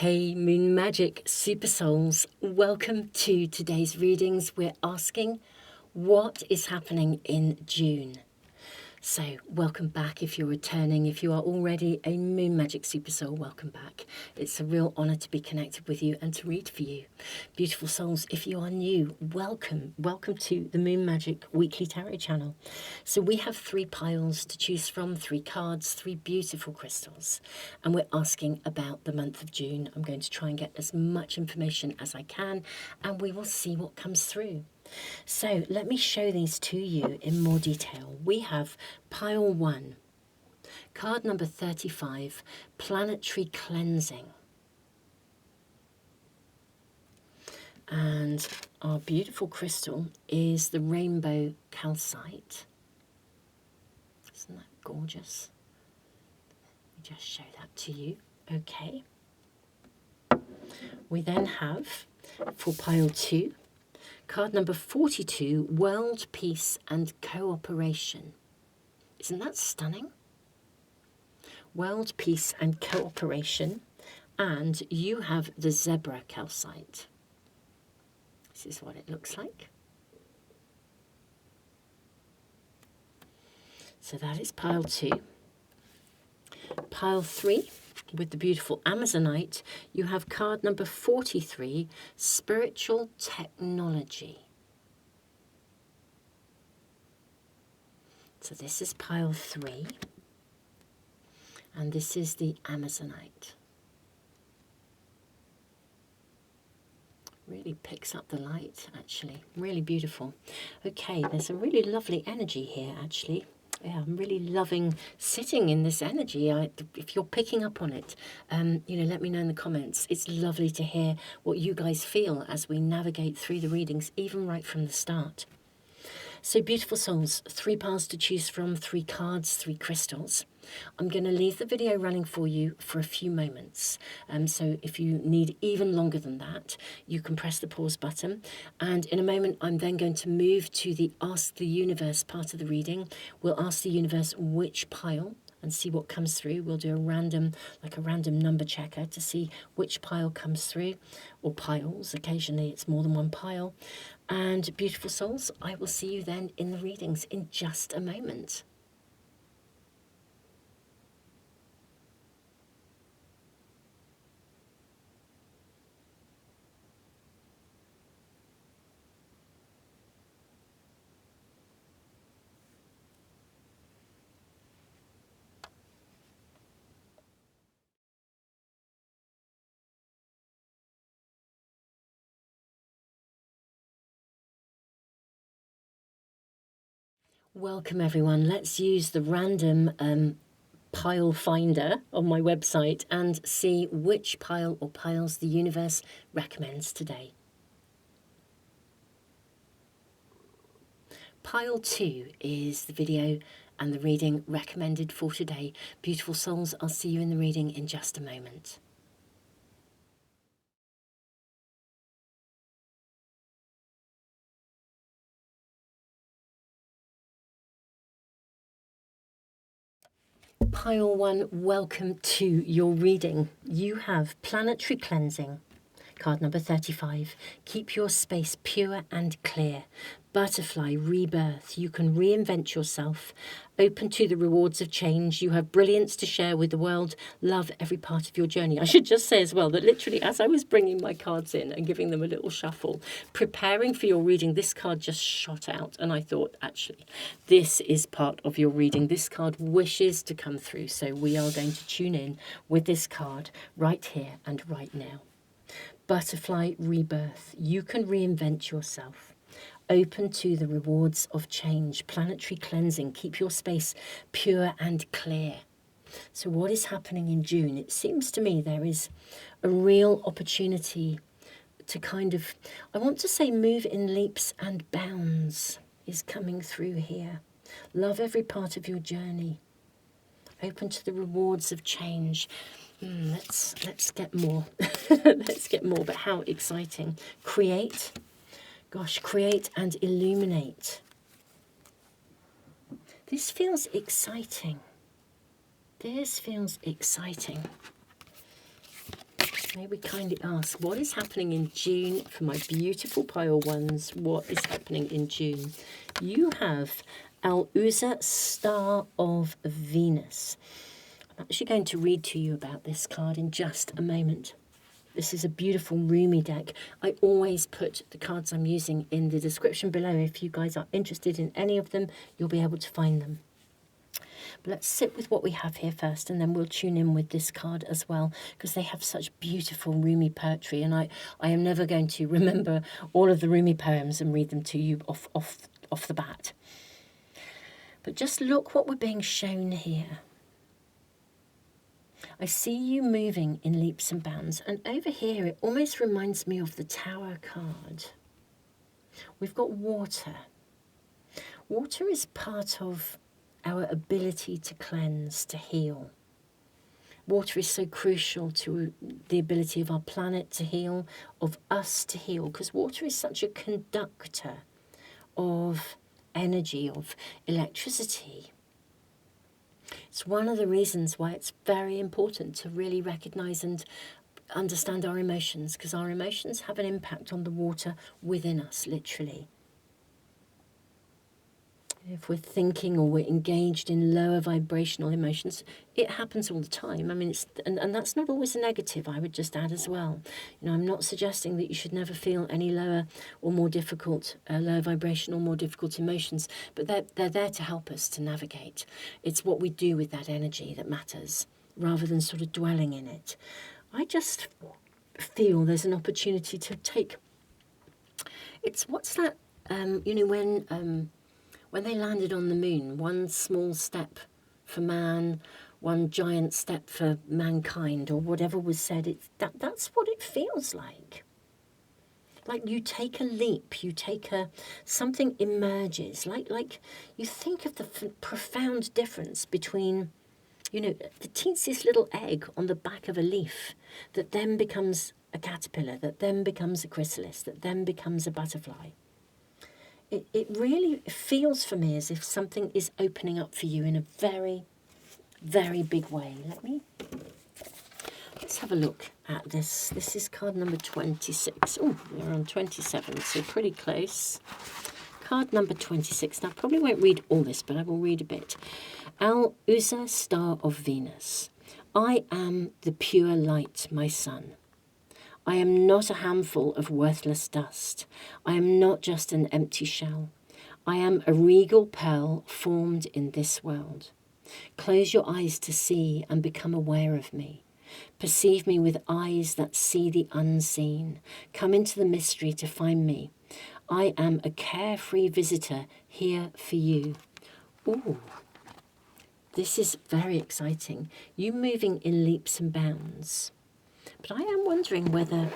Hey Moon Magic Super Souls, welcome to today's readings. We're asking what is happening in June. So welcome back if you're returning. If you are already a Moon Magic Super Soul, welcome back. It's a real honour to be connected with you and to read for you. Beautiful souls, if you are new, welcome. Welcome to the Moon Magic Weekly Tarot channel. So we have 3 piles to choose from, 3 cards, 3 beautiful crystals. And we're asking about the month of June. I'm going to try and get as much information as I can, and we will see what comes through. So let me show these to you in more detail. We have pile 1, card number 35, planetary cleansing. And our beautiful crystal is the rainbow calcite. Isn't that gorgeous? Let me just show that to you. Okay. We then have, for pile 2, card number 42, World Peace and Cooperation. Isn't that stunning? World Peace and Cooperation. And you have the zebra calcite. This is what it looks like. So that is pile 2. Pile 3, with the beautiful Amazonite, you have card number 43, Spiritual Technology. So this is pile 3, and this is the Amazonite. Really picks up the light, actually. Really beautiful. Okay, there's a really lovely energy here, actually. Yeah, I'm really loving sitting in this energy. If you're picking up on it, let me know in the comments. It's lovely to hear what you guys feel as we navigate through the readings, even right from the start. So beautiful souls, 3 piles to choose from, 3 cards, 3 crystals. I'm going to leave the video running for you for a few moments. So if you need even longer than that, you can press the pause button. And in a moment, I'm then going to move to the Ask the Universe part of the reading. We'll ask the universe which pile and see what comes through. We'll do a random number checker to see which pile comes through, or piles. Occasionally it's more than one pile. And beautiful souls, I will see you then in the readings in just a moment. Welcome everyone. Let's use the random pile finder on my website and see which pile or piles the universe recommends today. Pile 2 is the video and the reading recommended for today. Beautiful souls, I'll see you in the reading in just a moment. Pile 1, welcome to your reading. You have planetary cleansing. Card number 35. Keep your space pure and clear. Butterfly rebirth. You can reinvent yourself. Open to the rewards of change. You have brilliance to share with the world. Love every part of your journey. I should just say as well that literally as I was bringing my cards in and giving them a little shuffle, preparing for your reading, this card just shot out. And I thought, actually, this is part of your reading. This card wishes to come through. So we are going to tune in with this card right here and right now. Butterfly rebirth. You can reinvent yourself. Open to the rewards of change. Planetary cleansing. Keep your space pure and clear. So what is happening in June? It seems to me there is a real opportunity to kind of, I want to say move in leaps and bounds is coming through here. Love every part of your journey. Open to the rewards of change. Let's get more. Let's get more, but how exciting. Create. Gosh, create and illuminate. This feels exciting. This feels exciting. May we kindly ask, what is happening in June for my beautiful pile ones? What is happening in June? You have Al-Uza, Star of Venus. I'm actually going to read to you about this card in just a moment. This is a beautiful Rumi deck. I always put the cards I'm using in the description below. If you guys are interested in any of them, you'll be able to find them. But let's sit with what we have here first, and then we'll tune in with this card as well, because they have such beautiful Rumi poetry, and I am never going to remember all of the Rumi poems and read them to you off the bat. But just look what we're being shown here. I see you moving in leaps and bounds, and over here it almost reminds me of the Tower card. We've got water. Water is part of our ability to cleanse, to heal. Water is so crucial to the ability of our planet to heal, of us to heal, because water is such a conductor of energy, of electricity. It's one of the reasons why it's very important to really recognize and understand our emotions, because our emotions have an impact on the water within us, literally. If we're thinking or we're engaged in lower vibrational emotions, it happens all the time. I mean, and that's not always a negative, I would just add as well. You know, I'm not suggesting that you should never feel any lower or more difficult, lower vibrational, more difficult emotions, but they're there to help us to navigate. It's what we do with that energy that matters, rather than sort of dwelling in it. I just feel there's an opportunity to take... what's that, when they landed on the moon, one small step for man, one giant step for mankind, or whatever was said, that's what it feels like. Like you take a leap, something emerges, like you think of the profound difference between, the teensiest little egg on the back of a leaf that then becomes a caterpillar, that then becomes a chrysalis, that then becomes a butterfly. It really feels for me as if something is opening up for you in a very, very big way. Let's have a look at this. This is card number 26. Oh, we're on 27, so pretty close. Card number 26. Now, I probably won't read all this, but I will read a bit. Al-Uza, Star of Venus. I am the pure light, my son. I am not a handful of worthless dust. I am not just an empty shell. I am a regal pearl formed in this world. Close your eyes to see and become aware of me. Perceive me with eyes that see the unseen. Come into the mystery to find me. I am a carefree visitor here for you. Ooh, this is very exciting. You moving in leaps and bounds. But I am wondering whether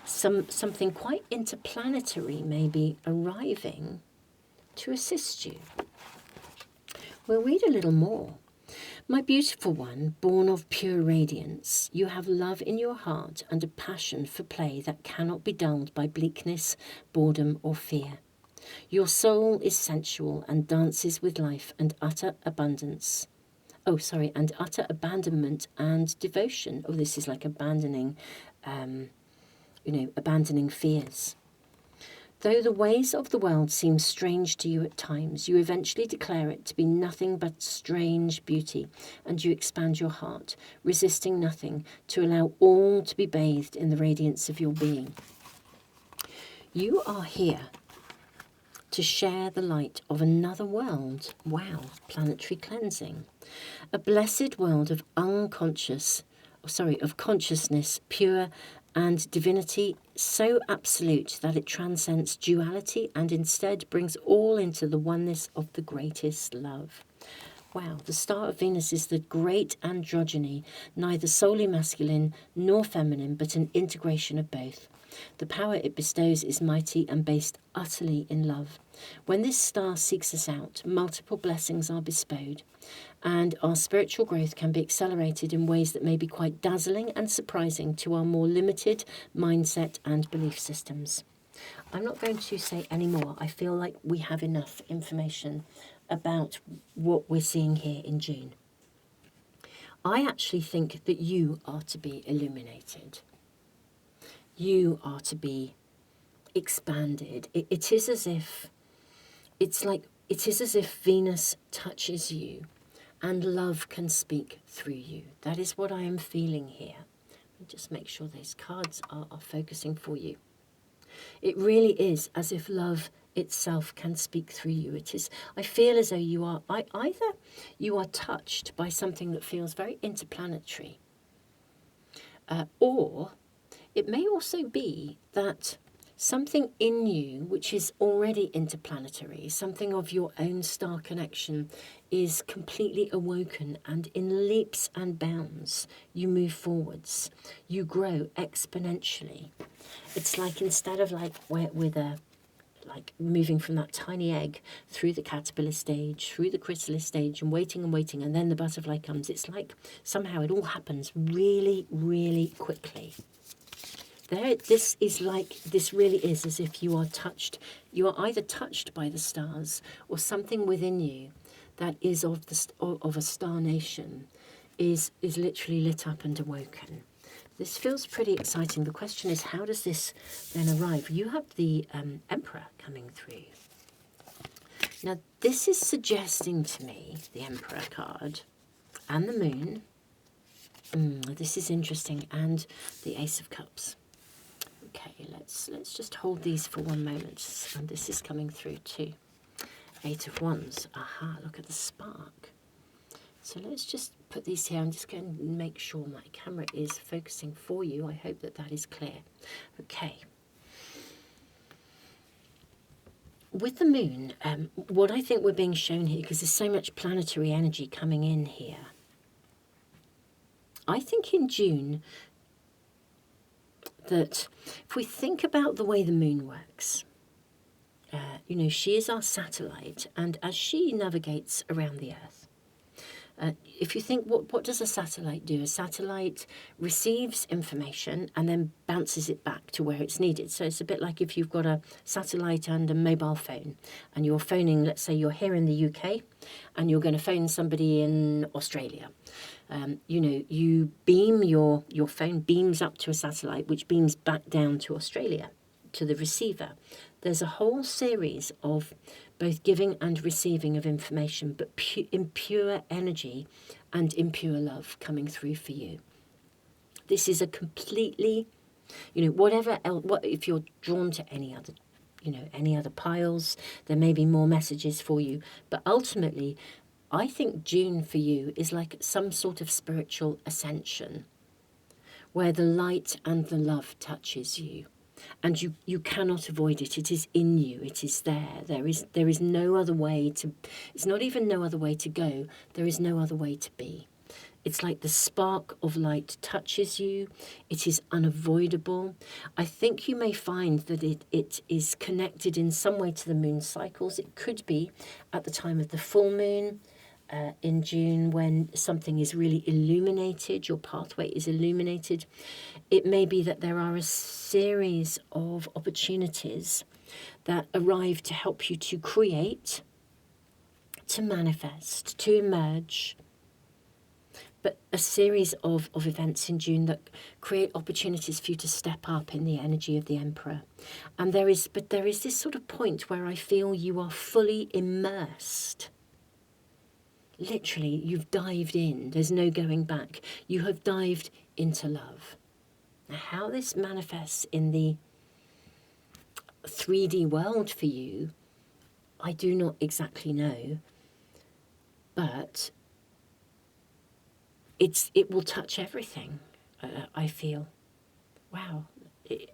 something quite interplanetary may be arriving to assist you. We'll read a little more. My beautiful one, born of pure radiance, you have love in your heart and a passion for play that cannot be dulled by bleakness, boredom, or fear. Your soul is sensual and dances with life and utter abundance. And utter abandonment and devotion. Oh, this is like abandoning, abandoning fears. Though the ways of the world seem strange to you at times, you eventually declare it to be nothing but strange beauty, and you expand your heart, resisting nothing, to allow all to be bathed in the radiance of your being. You are here to share the light of another world. Wow, planetary cleansing. A blessed world of consciousness, pure and divinity so absolute that it transcends duality and instead brings all into the oneness of the greatest love. Wow, the Star of Venus is the great androgyny, neither solely masculine nor feminine, but an integration of both. The power it bestows is mighty and based utterly in love. When this star seeks us out, multiple blessings are bestowed, and our spiritual growth can be accelerated in ways that may be quite dazzling and surprising to our more limited mindset and belief systems. I'm not going to say any more. I feel like we have enough information about what we're seeing here in June. I actually think that you are to be illuminated. You are to be expanded. It is as if, it is as if Venus touches you and love can speak through you. That is what I am feeling here. Just make sure those cards are focusing for you. It really is as if love itself can speak through you. It is, I feel as though you are, either you are touched by something that feels very interplanetary, or it may also be that something in you which is already interplanetary, something of your own star connection, is completely awoken, and in leaps and bounds you move forwards. You grow exponentially. It's like, instead of like moving from that tiny egg through the caterpillar stage, through the chrysalis stage, and waiting, and then the butterfly comes. It's like somehow it all happens really, really quickly. This really is as if you are touched. You are either touched by the stars, or something within you that is of a star nation is literally lit up and awoken. This feels pretty exciting. The question is, how does this then arrive? You have the Emperor coming through. Now, this is suggesting to me, the Emperor card, and the Moon. This is interesting, and the Ace of Cups. Okay, let's just hold these for one moment. And this is coming through too. 8 of Wands. Aha, look at the spark. So let's just put these here. I'm just going to make sure my camera is focusing for you. I hope that that is clear. Okay. With the Moon, what I think we're being shown here, because there's so much planetary energy coming in here, I think in June, that if we think about the way the Moon works, she is our satellite, and as she navigates around the Earth, if you think, what does a satellite do? A satellite receives information and then bounces it back to where it's needed. So it's a bit like if you've got a satellite and a mobile phone, and you're phoning, let's say you're here in the UK, and you're going to phone somebody in Australia. You beam your phone beams up to a satellite, which beams back down to Australia, to the receiver. There's a whole series of both giving and receiving of information, but in pure energy and in pure love coming through for you. This is a completely, whatever else, if you're drawn to any other piles, there may be more messages for you, but ultimately, I think June for you is like some sort of spiritual ascension, where the light and the love touches you, and you cannot avoid it. It is in you. It is there. There is no other way to. It's not even no other way to go. There is no other way to be. It's like the spark of light touches you. It is unavoidable. I think you may find that it is connected in some way to the moon cycles. It could be at the time of the full moon, in June, when something is really illuminated, your pathway is illuminated. It may be that there are a series of opportunities that arrive to help you to create, to manifest, to emerge, but a series of events in June that create opportunities for you to step up in the energy of the Emperor. And there is this sort of point where I feel you are fully immersed. Literally, you've dived in. There's no going back. You have dived into love. Now, how this manifests in the 3D world for you, I do not exactly know. But it will touch everything, I feel. Wow.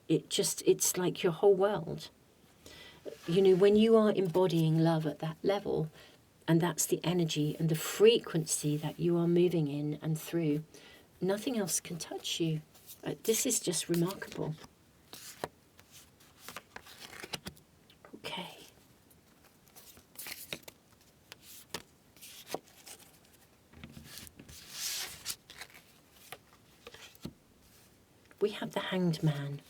It's like your whole world. When you are embodying love at that level, and that's the energy and the frequency that you are moving in and through, nothing else can touch you. This is just remarkable. Okay. We have the Hanged Man.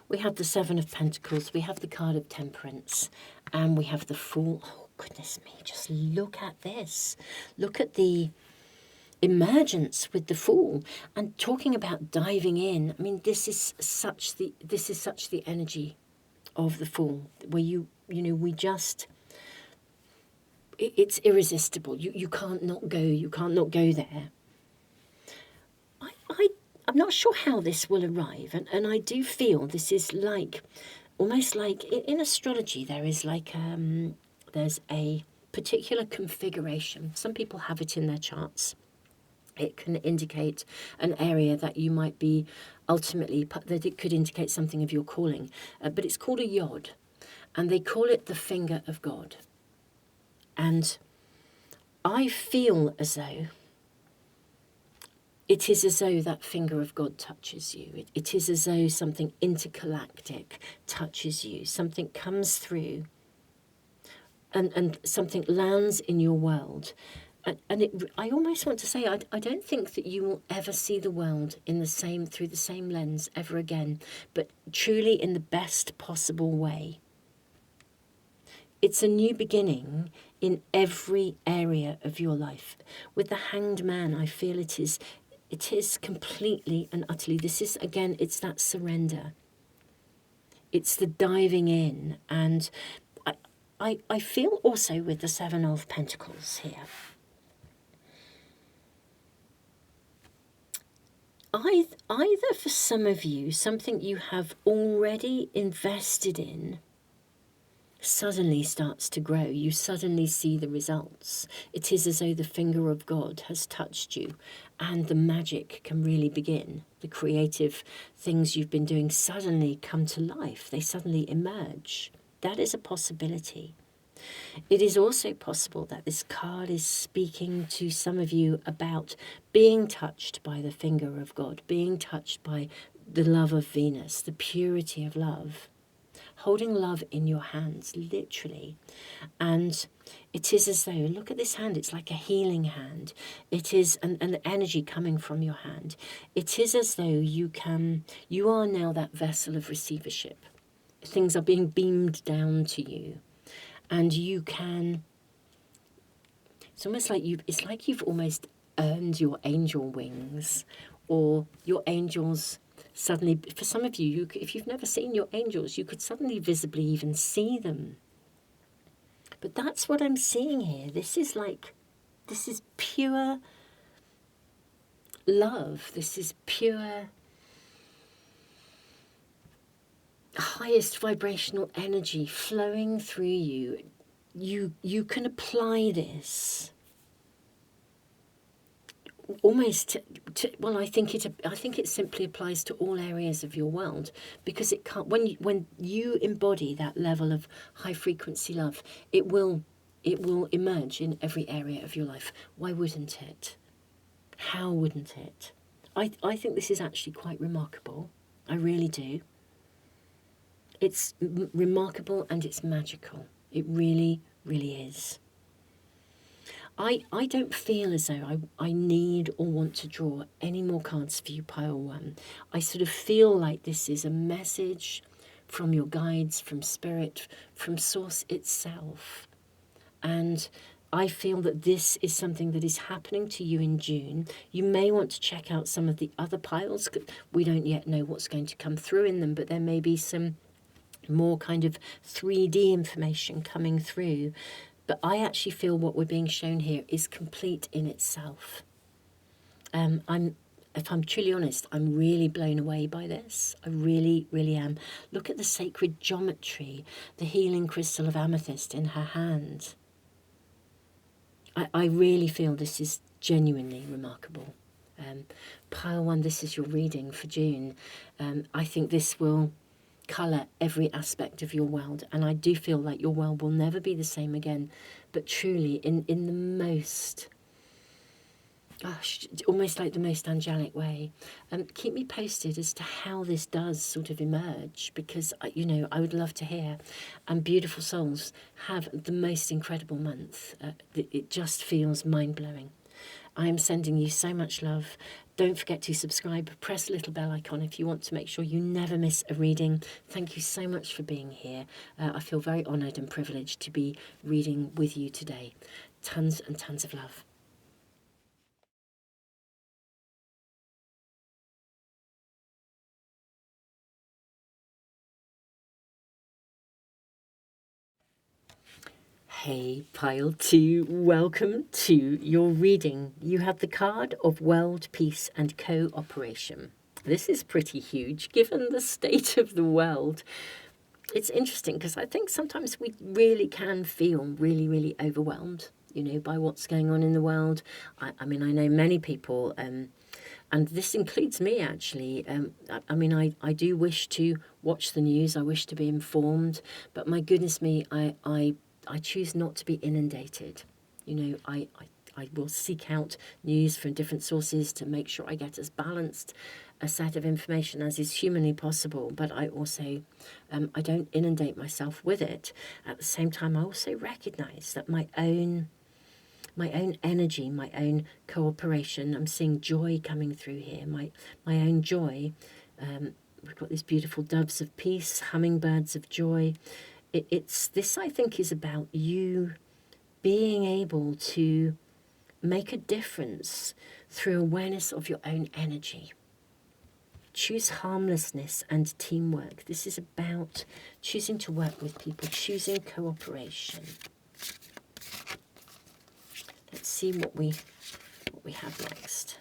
We have the Seven of Pentacles. We have the card of Temperance. And we have the Fool. Oh, goodness me. Just look at this. Look at the emergence with the Fool, and talking about diving in. I mean, this is such the energy of the Fool, where we just, it's irresistible. You can't not go. You can't not go there. I'm not sure how this will arrive, and I do feel this is like, almost like in astrology, there is like there's a particular configuration. Some people have it in their charts. It can indicate an area that you might be ultimately, that it could indicate something of your calling. But it's called a yod, and they call it the finger of God. And I feel as though it is as though that finger of God touches you. It is as though something intergalactic touches you. Something comes through and something lands in your world. I almost want to say, I don't think that you will ever see the world through the same lens ever again, but truly in the best possible way. It's a new beginning in every area of your life. With the Hanged Man, I feel it is completely and utterly, this is, again, it's that surrender. It's the diving in. And I feel also with the Seven of Pentacles here, either for some of you, something you have already invested in suddenly starts to grow. You suddenly see the results. It is as though the finger of God has touched you and the magic can really begin. The creative things you've been doing suddenly come to life. They suddenly emerge. That is a possibility. It is also possible that this card is speaking to some of you about being touched by the finger of God, being touched by the love of Venus, the purity of love, holding love in your hands, literally. And it is as though, look at this hand, it's like a healing hand. It is an energy coming from your hand. It is as though you are now that vessel of receivership. Things are being beamed down to you. And you can, it's almost like you've almost earned your angel wings, or your angels suddenly, for some of you, if you've never seen your angels, you could suddenly visibly even see them. But that's what I'm seeing here. This is pure love. This is pure highest vibrational energy flowing through you. You can apply this almost well, I think it simply applies to all areas of your world, because it can't, when you embody that level of high frequency love, it will emerge in every area of your life. Why wouldn't it? How wouldn't it? I think this is actually quite remarkable. I really do. It's remarkable and it's magical. It really, really is. I don't feel as though I need or want to draw any more cards for you, pile one. I sort of feel like this is a message from your guides, from spirit, from source itself. And I feel that this is something that is happening to you in June. You may want to check out some of the other piles. We don't yet know what's going to come through in them, but there may be some more kind of 3D information coming through. But I actually feel what we're being shown here is complete in itself. If I'm truly honest, I'm really blown away by this. I really, really am. Look at the sacred geometry, the healing crystal of amethyst in her hand. I really feel this is genuinely remarkable. Pile one, this is your reading for June. I think this will colour every aspect of your world, and I do feel like your world will never be the same again, but truly in the most, almost like the most angelic way. Keep me posted as to how this does sort of emerge, because I would love to hear. And beautiful souls, have the most incredible month. It just feels mind-blowing. I am sending you so much love. Don't forget to subscribe. Press the little bell icon if you want to make sure you never miss a reading. Thank you so much for being here. I feel very honoured and privileged to be reading with you today. Tons and tons of love. Hey, pile 2, welcome to your reading. You have the card of world peace and cooperation. This is pretty huge given the state of the world. It's interesting because I think sometimes we really can feel really, really overwhelmed, by what's going on in the world. I mean, I know many people, and this includes me actually. I do wish to watch the news. I wish to be informed, but my goodness me, I choose not to be inundated. I will seek out news from different sources to make sure I get as balanced a set of information as is humanly possible, but I also, I don't inundate myself with it. At the same time, I also recognize that my own energy, my own cooperation, I'm seeing joy coming through here, my own joy. We've got these beautiful doves of peace, hummingbirds of joy. This, I think, is about you being able to make a difference through awareness of your own energy. Choose harmlessness and teamwork. This is about choosing to work with people, choosing cooperation. Let's see what we have next.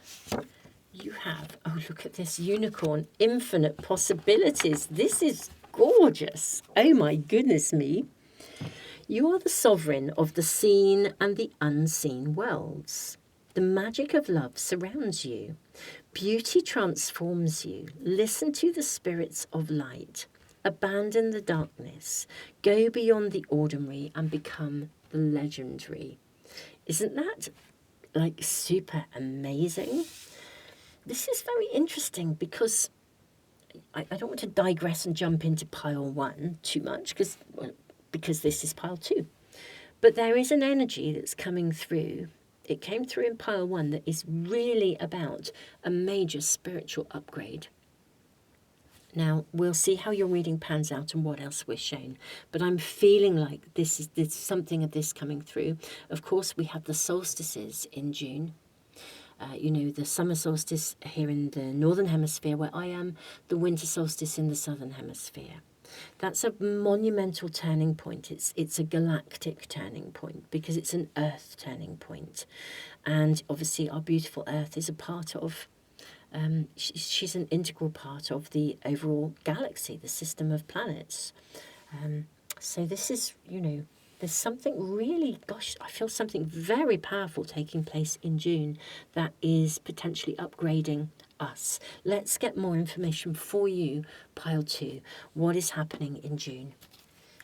You have, oh, look at this unicorn, infinite possibilities. This is gorgeous. Oh my goodness me. You are the sovereign of the seen and the unseen worlds. The magic of love surrounds you. Beauty transforms you. Listen to the spirits of light. Abandon the darkness. Go beyond the ordinary and become the legendary. Isn't that like super amazing? This is very interesting because I don't want to digress and jump into pile 1 too much because this is pile 2. But there is an energy that's coming through. It came through in pile 1 that is really about a major spiritual upgrade. Now, we'll see how your reading pans out and what else we're shown. But I'm feeling like there's something of this coming through. Of course, we have the solstices in June. The summer solstice here in the northern hemisphere where I am, the winter solstice in the southern hemisphere. That's a monumental turning point. It's a galactic turning point because it's an earth turning point. And obviously our beautiful earth is a part of, she's an integral part of the overall galaxy, the system of planets. So this is, there's something really, I feel something very powerful taking place in June that is potentially upgrading us. Let's get more information for you, pile 2. What is happening in June?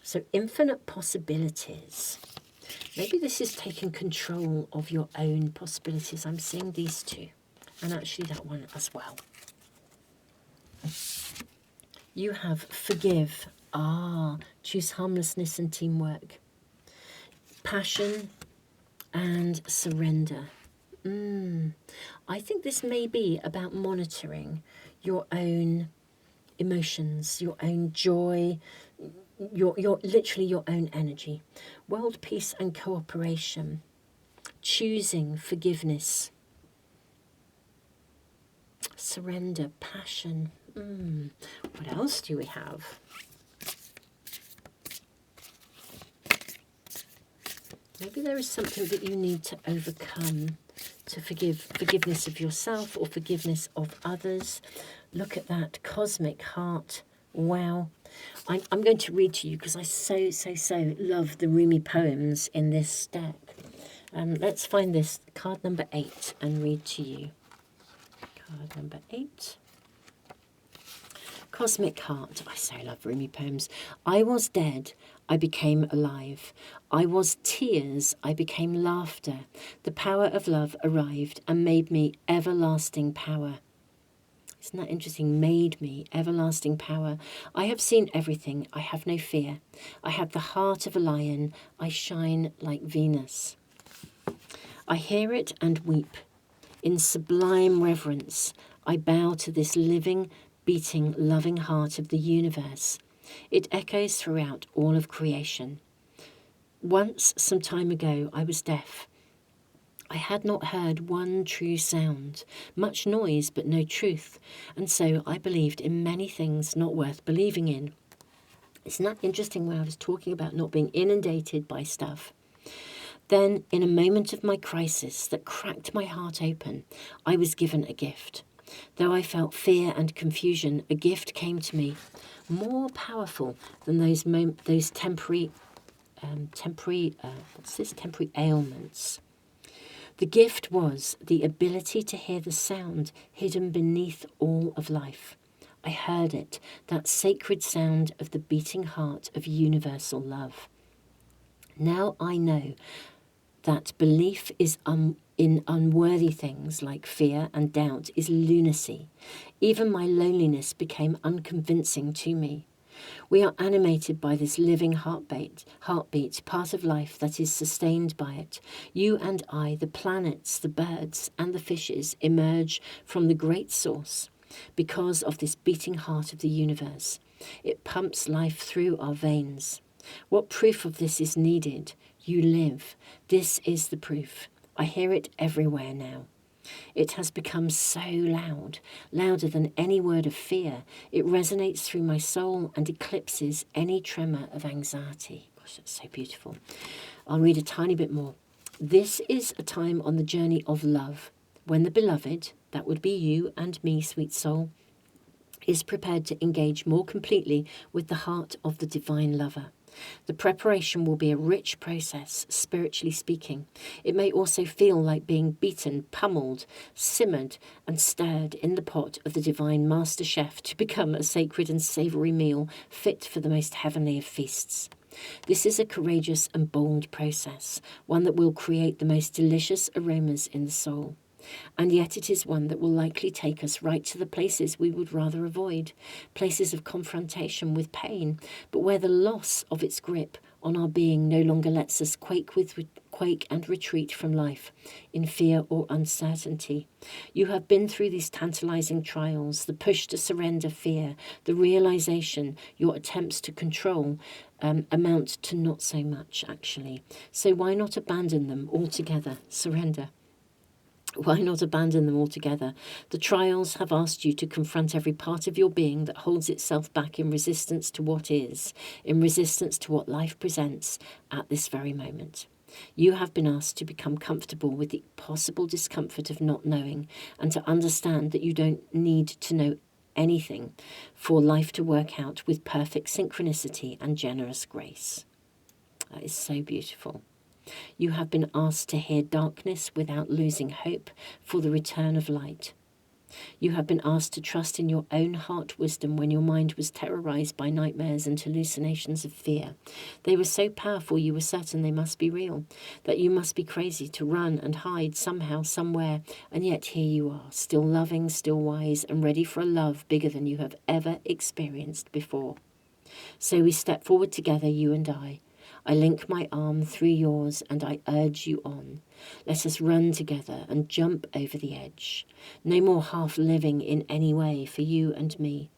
So infinite possibilities. Maybe this is taking control of your own possibilities. I'm seeing these two, and actually that one as well. You have forgive. Choose harmlessness and teamwork. Passion and surrender. I think this may be about monitoring your own emotions, your own joy, your literally your own energy. World peace and cooperation. Choosing forgiveness. Surrender, passion. What else do we have? Maybe there is something that you need to overcome to forgiveness of yourself or forgiveness of others. Look at that cosmic heart. Wow. I'm going to read to you because I so love the Rumi poems in this deck. Let's find this card number 8 and read to you. Card number 8. Cosmic heart. I so love Rumi poems. I was dead. I became alive. I was tears, I became laughter. The power of love arrived and made me everlasting power. Isn't that interesting? Made me everlasting power. I have seen everything. I have no fear. I have the heart of a lion. I shine like Venus. I hear it and weep. In sublime reverence, I bow to this living, beating, loving heart of the universe. It echoes throughout all of creation. Once, some time ago, I was deaf. I had not heard one true sound, much noise but no truth, and so I believed in many things not worth believing in. Isn't that interesting when I was talking about not being inundated by stuff? Then, in a moment of my crisis that cracked my heart open, I was given a gift. Though I felt fear and confusion, a gift came to me more powerful than those temporary ailments. The gift was the ability to hear the sound hidden beneath all of life. I heard it, that sacred sound of the beating heart of universal love. Now I know that belief is in unworthy things like fear and doubt is lunacy. Even my loneliness became unconvincing to me. We are animated by this living heartbeat, part of life that is sustained by it. You and I, the planets, the birds, and the fishes emerge from the great source because of this beating heart of the universe. It pumps life through our veins. What proof of this is needed? You live. This is the proof. I hear it everywhere now. It has become so loud, louder than any word of fear. It resonates through my soul and eclipses any tremor of anxiety. Gosh, that's so beautiful. I'll read a tiny bit more. This is a time on the journey of love, when the beloved, that would be you and me, sweet soul, is prepared to engage more completely with the heart of the divine lover. The preparation will be a rich process, spiritually speaking. It may also feel like being beaten, pummeled, simmered, and stirred in the pot of the divine master chef to become a sacred and savoury meal fit for the most heavenly of feasts. This is a courageous and bold process, one that will create the most delicious aromas in the soul. And yet it is one that will likely take us right to the places we would rather avoid, places of confrontation with pain, but where the loss of its grip on our being no longer lets us quake and retreat from life in fear or uncertainty. You have been through these tantalizing trials, the push to surrender fear, the realization your attempts to control amount to not so much, actually. So why not abandon them altogether? Surrender. Why not abandon them altogether? The trials have asked you to confront every part of your being that holds itself back in resistance to what is, in resistance to what life presents at this very moment. You have been asked to become comfortable with the possible discomfort of not knowing and to understand that you don't need to know anything for life to work out with perfect synchronicity and generous grace. That is so beautiful. You have been asked to hear darkness without losing hope for the return of light. You have been asked to trust in your own heart wisdom when your mind was terrorized by nightmares and hallucinations of fear. They were so powerful you were certain they must be real, that you must be crazy to run and hide somehow, somewhere, and yet here you are, still loving, still wise, and ready for a love bigger than you have ever experienced before. So we step forward together, you and I. I link my arm through yours and I urge you on. Let us run together and jump over the edge. No more half living in any way for you and me.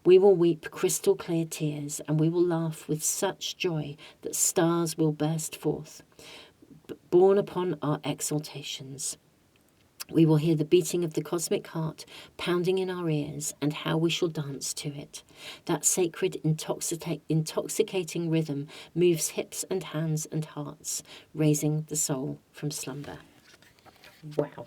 We will weep crystal clear tears and we will laugh with such joy that stars will burst forth, borne upon our exaltations. We will hear the beating of the cosmic heart pounding in our ears and how we shall dance to it. That sacred, intoxicating rhythm moves hips and hands and hearts, raising the soul from slumber. Wow.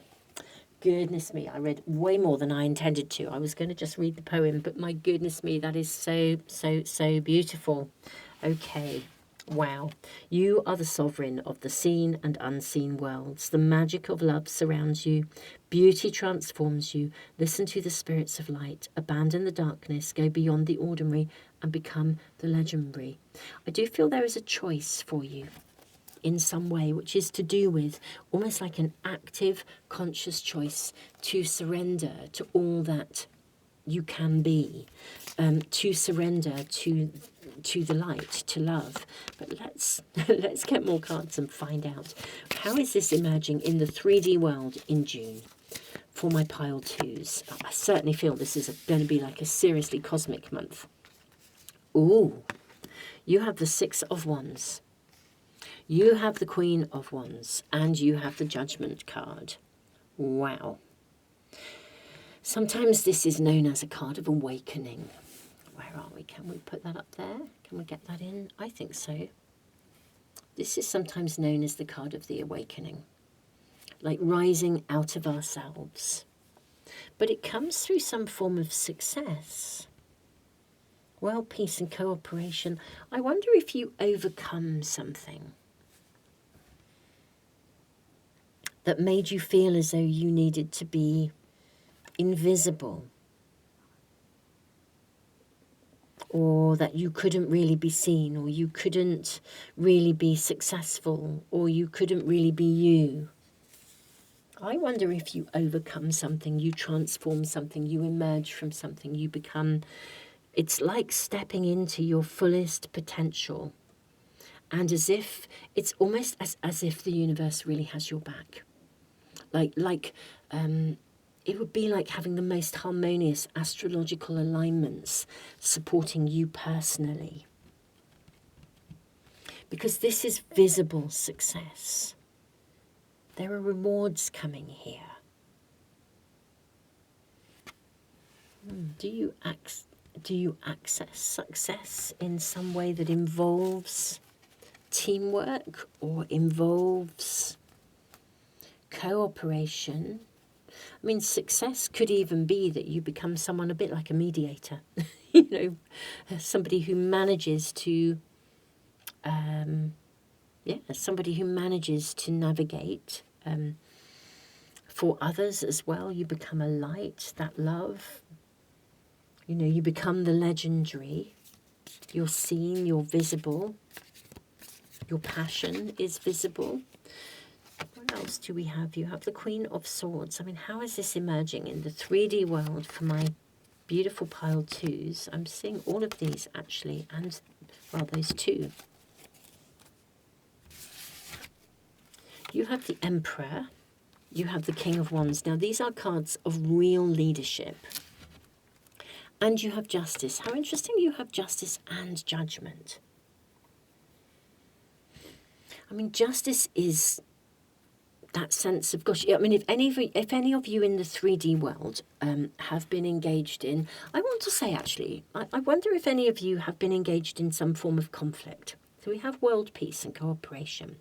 Goodness me, I read way more than I intended to. I was going to just read the poem, but my goodness me, that is so beautiful. Okay. Wow. You are the sovereign of the seen and unseen worlds. The magic of love surrounds you. Beauty transforms you. Listen to the spirits of light. Abandon the darkness. Go beyond the ordinary and become the legendary. I do feel there is a choice for you in some way, which is to do with almost like an active, conscious choice to surrender to all that you can be, to surrender to the light, to love. But let's get more cards and find out. How is this emerging in the 3D world in June for my pile twos? I certainly feel this is going to be like a seriously cosmic month. Ooh, you have the Six of Wands. You have the Queen of Wands. And you have the Judgment card. Wow. Sometimes this is known as a card of awakening. Where are we? Can we put that up there? Can we get that in? I think so. This is sometimes known as the card of the awakening, like rising out of ourselves. But it comes through some form of success. World peace and cooperation. I wonder if you overcome something that made you feel as though you needed to be invisible, or that you couldn't really be seen, or you couldn't really be successful, or you couldn't really be you. I wonder if you overcome something, you transform something, you emerge from something, you become, it's like stepping into your fullest potential. And as if, it's almost as if the universe really has your back. It would be like having the most harmonious astrological alignments supporting you personally. Because this is visible success. There are rewards coming here. Do you access success in some way that involves teamwork or involves cooperation? I mean, success could even be that you become someone a bit like a mediator, somebody who manages to, somebody who manages to navigate for others as well. You become a light, that love. You become the legendary. You're seen, you're visible. Your passion is visible. What else do we have? You have the Queen of Swords. I mean, how is this emerging in the 3D world for my beautiful pile twos? I'm seeing all of these actually, and, well, those two. You have the Emperor. You have the King of Wands. Now, these are cards of real leadership. And you have Justice. How interesting, you have Justice and Judgment. I mean, Justice is that sense of, gosh, I mean, if any of you in the 3D world have been engaged in, I want to say actually, I wonder if any of you have been engaged in some form of conflict. So we have world peace and cooperation.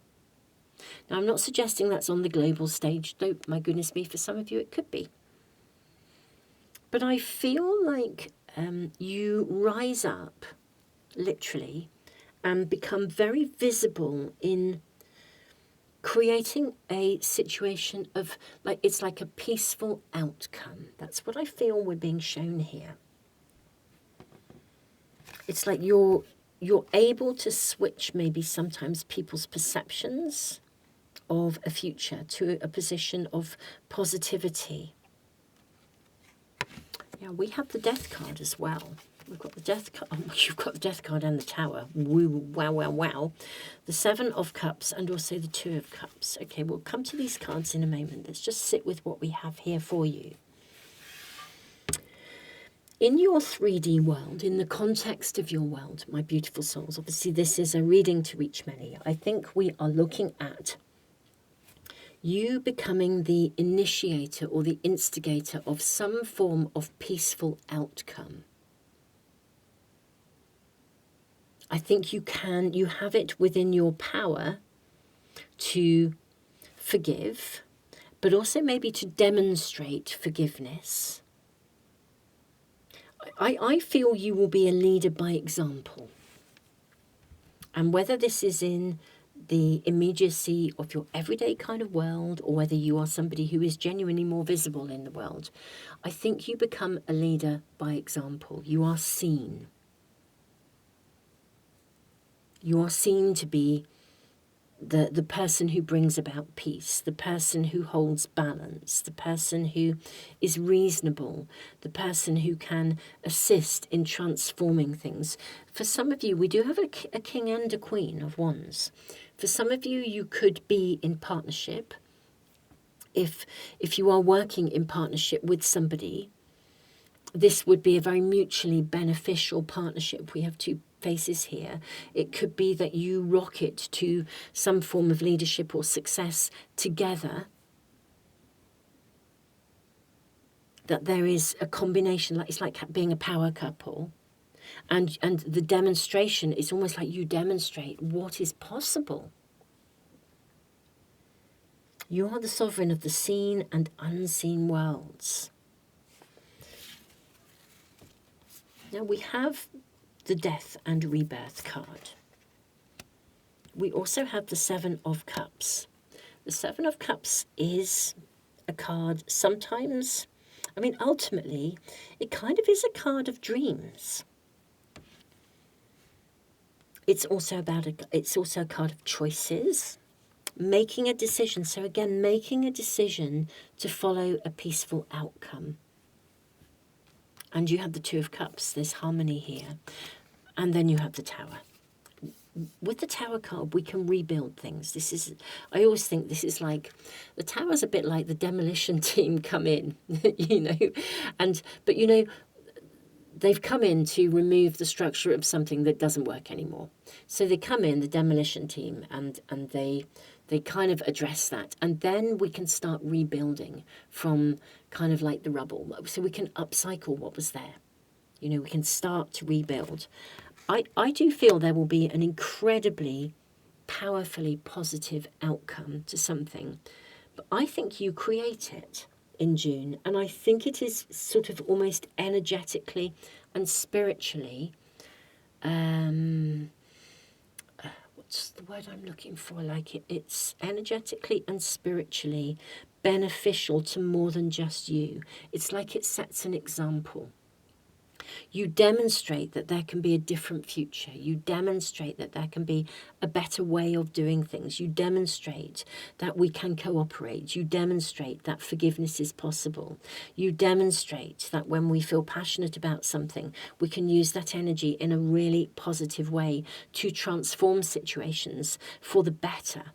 Now, I'm not suggesting that's on the global stage, though, my goodness me, for some of you it could be. But I feel like you rise up, literally, and become very visible in creating a situation of, like, it's like a peaceful outcome. That's what I feel we're being shown here. It's like you're able to switch maybe sometimes people's perceptions of a future to a position of positivity. Yeah, we have the Death card as well. We've got the Death card. Oh, you've got the Death card and the Tower. Woo, wow, wow, wow. The Seven of Cups and also the Two of Cups. Okay, we'll come to these cards in a moment. Let's just sit with what we have here for you. In your 3D world, in the context of your world, my beautiful souls, obviously this is a reading to reach many. I think we are looking at you becoming the initiator or the instigator of some form of peaceful outcome. I think you have it within your power to forgive, but also maybe to demonstrate forgiveness. I feel you will be a leader by example. And whether this is in the immediacy of your everyday kind of world, or whether you are somebody who is genuinely more visible in the world, I think you become a leader by example. You are seen. You are seen to be the person who brings about peace, the person who holds balance, the person who is reasonable, the person who can assist in transforming things. For some of you, we do have a king and a queen of wands. For some of you, you could be in partnership. If you are working in partnership with somebody, this would be a very mutually beneficial partnership. We have two faces here. It could be that you rocket to some form of leadership or success together. That there is a combination, like it's like being a power couple. And the demonstration is almost like you demonstrate what is possible. You are the sovereign of the seen and unseen worlds. Now we have the death and rebirth card. We also have the Seven of Cups. The Seven of Cups is a card sometimes, ultimately, it kind of is a card of dreams. It's also a card of choices, making a decision. So again, making a decision to follow a peaceful outcome. And you have the Two of Cups. There's harmony here. And then you have the Tower. With the Tower card, we can rebuild things. I always think this is like, the Tower's a bit like the demolition team come in, but they've come in to remove the structure of something that doesn't work anymore. So they come in, the demolition team, and they kind of address that. And then we can start rebuilding from kind of like the rubble. So we can upcycle what was there. We can start to rebuild. I do feel there will be an incredibly powerfully positive outcome to something. But I think you create it in June. And I think it is sort of almost energetically and spiritually, what's the word I'm looking for? It's energetically and spiritually beneficial to more than just you. It's like it sets an example. You demonstrate that there can be a different future. You demonstrate that there can be a better way of doing things. You demonstrate that we can cooperate. You demonstrate that forgiveness is possible. You demonstrate that when we feel passionate about something, we can use that energy in a really positive way to transform situations for the better.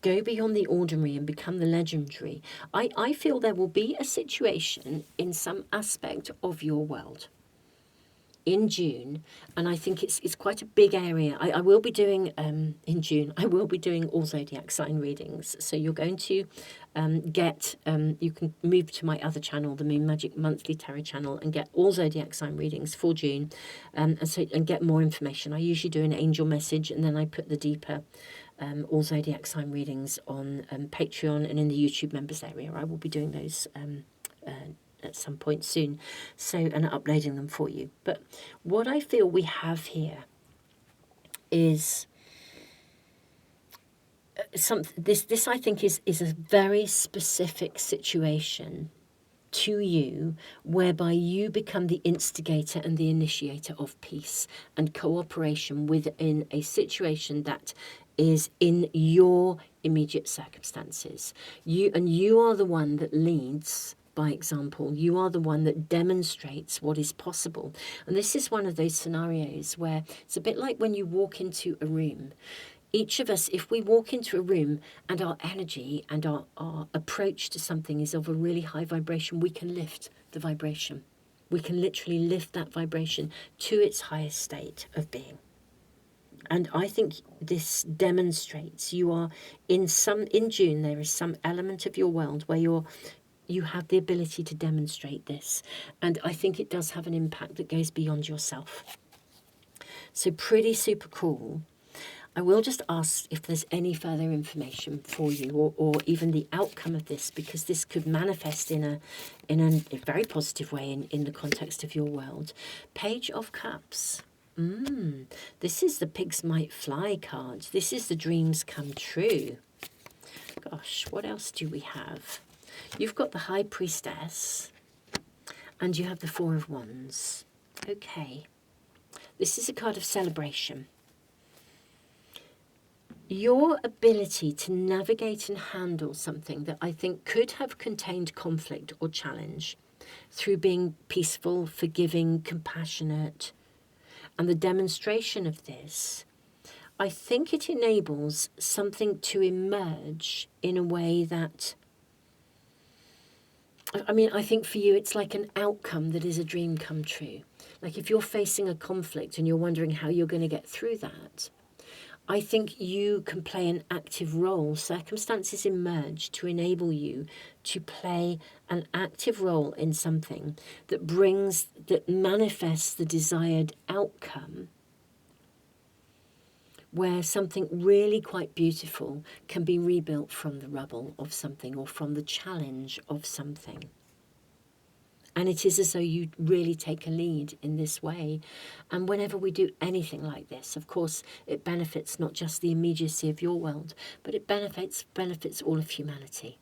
Go beyond the ordinary and become the legendary. I feel there will be a situation in some aspect of your world in June, and I think it's quite a big area. I will be doing, in June, I will be doing all zodiac sign readings. So you're going to you can move to my other channel, the Moon Magic Monthly Tarot channel, and get all zodiac sign readings for June, and get more information. I usually do an angel message, and then I put the deeper all zodiac sign readings on Patreon and in the YouTube members area. I will be doing those at some point soon, and uploading them for you. But what I feel we have here is this I think is a very specific situation to you, whereby you become the instigator and the initiator of peace and cooperation within a situation that is in your immediate circumstances. You are the one that leads by example. You are the one that demonstrates what is possible. And this is one of those scenarios where it's a bit like when you walk into a room. Each of us, if we walk into a room and our energy and our approach to something is of a really high vibration, we can lift the vibration. We can literally lift that vibration to its highest state of being. And I think this demonstrates you are in June, there is some element of your world where you have the ability to demonstrate this. And I think it does have an impact that goes beyond yourself. So pretty super cool. I will just ask if there's any further information for you, or even the outcome of this, because this could manifest in a very positive way in the context of your world. Page of Cups. This is the Pigs Might Fly card. This is the dreams come true. Gosh, what else do we have? You've got the High Priestess, and you have the Four of Wands. Okay. This is a card of celebration. Your ability to navigate and handle something that I think could have contained conflict or challenge through being peaceful, forgiving, compassionate, and the demonstration of this, I think it enables something to emerge in a way that, I think for you it's like an outcome that is a dream come true. Like if you're facing a conflict and you're wondering how you're going to get through that, I think you can play an active role. Circumstances emerge to enable you to play an active role in something that manifests the desired outcome where something really quite beautiful can be rebuilt from the rubble of something or from the challenge of something. And it is as though you really take a lead in this way. And whenever we do anything like this, of course, it benefits not just the immediacy of your world, but it benefits all of humanity.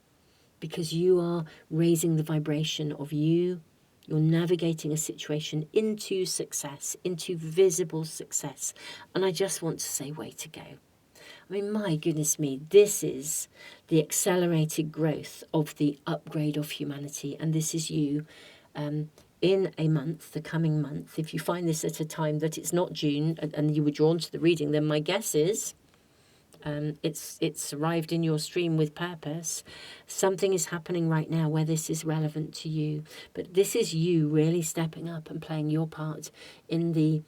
Because you are raising the vibration of you. You're navigating a situation into success, into visible success. And I just want to say, way to go. I mean, my goodness me, this is the accelerated growth of the upgrade of humanity. And this is you in a month, the coming month. If you find this at a time that it's not June and you were drawn to the reading, then my guess is it's arrived in your stream with purpose. Something is happening right now where this is relevant to you. But this is you really stepping up and playing your part in the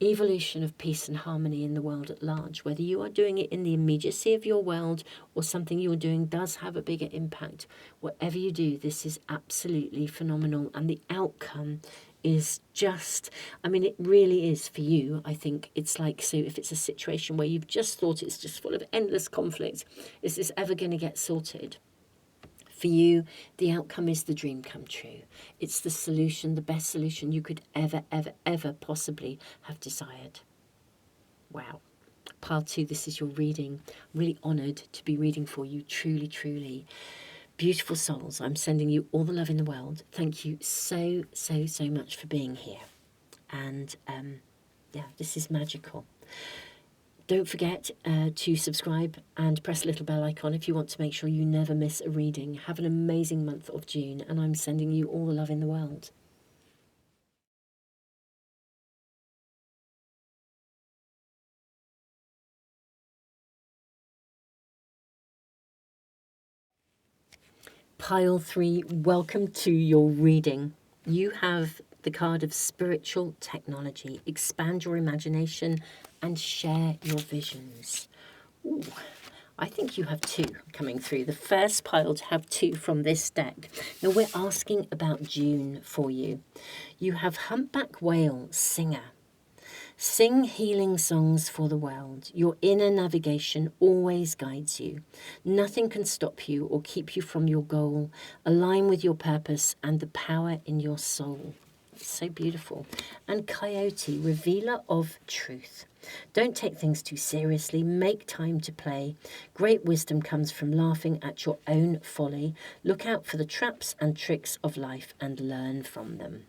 evolution of peace and harmony in the world at large. Whether you are doing it in the immediacy of your world or something you're doing does have a bigger impact. Whatever you do, this is absolutely phenomenal. And the outcome is just, I mean, it really is for you. I think it's like, so if it's a situation where you've just thought it's just full of endless conflict, is this ever going to get sorted? For you, the outcome is the dream come true. It's the solution, the best solution you could ever, ever, ever possibly have desired. Wow. Pile 2, this is your reading. I'm really honoured to be reading for you, truly, truly. Beautiful souls, I'm sending you all the love in the world. Thank you so, so, so much for being here. And yeah, this is magical. Don't forget to subscribe and press the little bell icon if you want to make sure you never miss a reading. Have an amazing month of June, and I'm sending you all the love in the world. Pile 3, welcome to your reading. You have the card of spiritual technology. Expand your imagination and share your visions. Ooh, I think you have 2 coming through. The first pile to have 2 from this deck. Now we're asking about June for you. You have Humpback Whale, Singer. Sing healing songs for the world. Your inner navigation always guides you. Nothing can stop you or keep you from your goal. Align with your purpose and the power in your soul. It's so beautiful. And Coyote, revealer of truth. Don't take things too seriously. Make time to play. Great wisdom comes from laughing at your own folly. Look out for the traps and tricks of life and learn from them.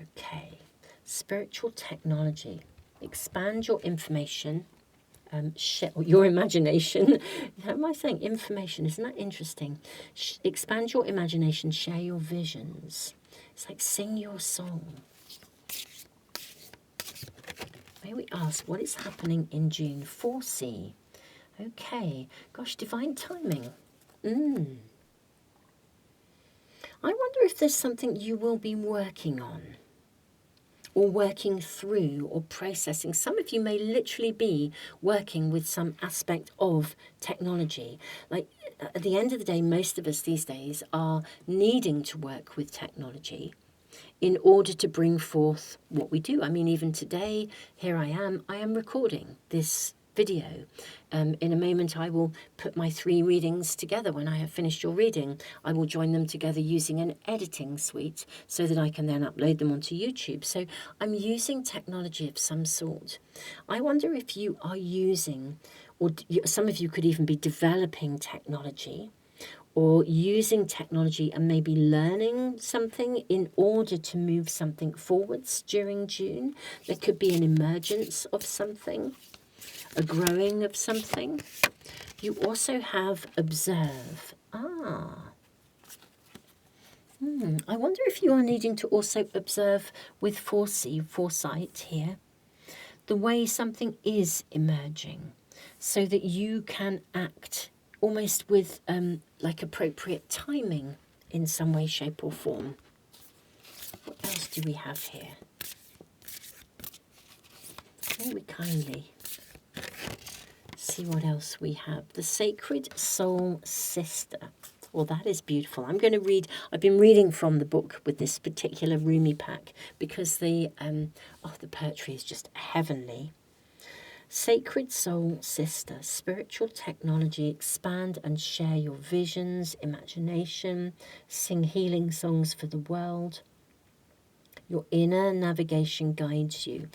Okay. Spiritual technology. Expand your information. Your imagination. How am I saying information? Isn't that interesting? Expand your imagination. Share your visions. It's like sing your song. May we ask what is happening in June? 4C. Okay. Gosh, divine timing. I wonder if there's something you will be working on, or working through, or processing. Some of you may literally be working with some aspect of technology. Like at the end of the day, most of us these days are needing to work with technology in order to bring forth what we do. I mean, even today, here I am recording this video. In a moment, I will put my 3 readings together. When I have finished your reading, I will join them together using an editing suite so that I can then upload them onto YouTube. So I'm using technology of some sort. I wonder if you are using, or some of you could even be developing technology, or using technology and maybe learning something in order to move something forwards during June. There could be an emergence of something, a growing of something. You also have observe. I wonder if you are needing to also observe with foresight here, the way something is emerging, so that you can act almost with like appropriate timing in some way, shape or form. What else do we have here? May we kindly see what else we have. The Sacred Soul Sister. Well, that is beautiful. I'm going to read, I've been reading from the book with this particular Rumi pack because the poetry is just heavenly. Sacred soul sister, spiritual technology, expand and share your visions, imagination, sing healing songs for the world. Your inner navigation guides you.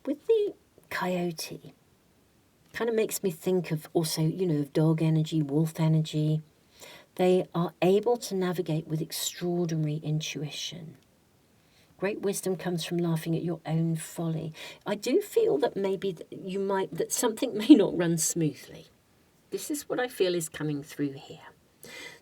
With the coyote, kind of makes me think of also, of dog energy, wolf energy. They are able to navigate with extraordinary intuition. Great wisdom comes from laughing at your own folly. I do feel that maybe that something may not run smoothly. This is what I feel is coming through here.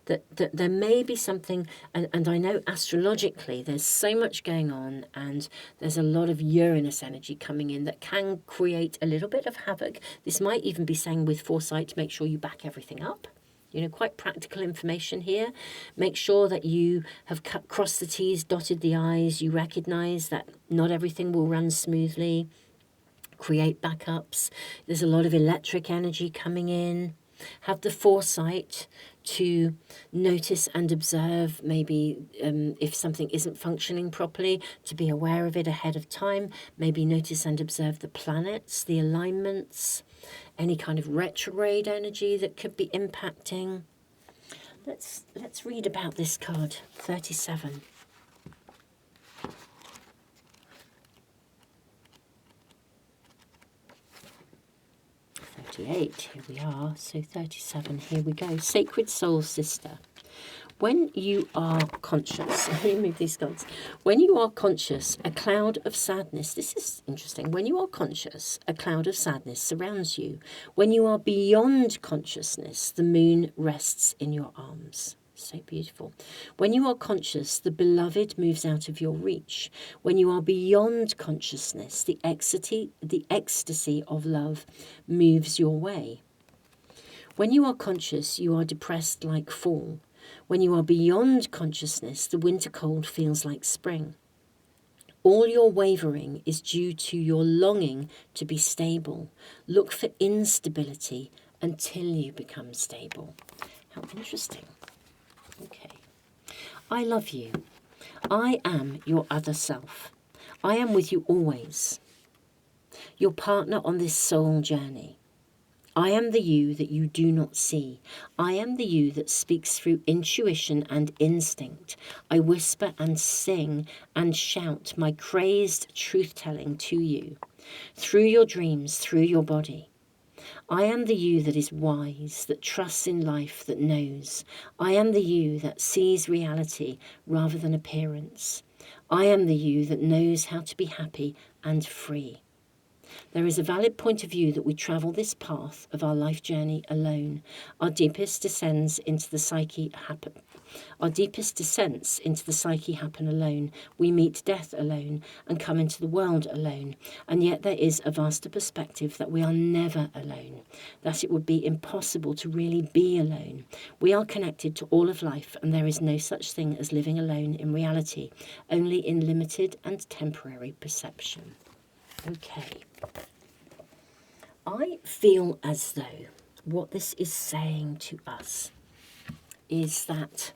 That there may be something, and I know astrologically there's so much going on, and there's a lot of Uranus energy coming in that can create a little bit of havoc. This might even be saying with foresight, make sure you back everything up. Quite practical information here. Make sure that you have crossed the T's, dotted the I's. You recognize that not everything will run smoothly. Create backups. There's a lot of electric energy coming in. Have the foresight to notice and observe maybe if something isn't functioning properly, to be aware of it ahead of time. Maybe notice and observe the planets, the alignments, any kind of retrograde energy that could be impacting. Let's read about this card, 37. Here we are. So 37, here we go. Sacred soul sister. When you are conscious, let me move these cards. When you are conscious, a cloud of sadness, this is interesting. When you are conscious, a cloud of sadness surrounds you. When you are beyond consciousness, the moon rests in your arms. So beautiful. When you are conscious, the beloved moves out of your reach. When you are beyond consciousness, the ecstasy of love moves your way. When you are conscious, you are depressed like fall. When you are beyond consciousness, the winter cold feels like spring. All your wavering is due to your longing to be stable. Look for instability until you become stable. How interesting. Okay. I love you. I am your other self. I am with you always. Your partner on this soul journey. I am the you that you do not see. I am the you that speaks through intuition and instinct. I whisper and sing and shout my crazed truth-telling to you. Through your dreams, through your body. I am the you that is wise, that trusts in life, that knows. I am the you that sees reality rather than appearance. I am the you that knows how to be happy and free. There is a valid point of view that we travel this path of our life journey alone. Our deepest descents into the psyche happen. Our deepest descents into the psyche happen alone. We meet death alone and come into the world alone. And yet there is a vaster perspective that we are never alone, that it would be impossible to really be alone. We are connected to all of life, and there is no such thing as living alone in reality, only in limited and temporary perception. Okay. I feel as though what this is saying to us is that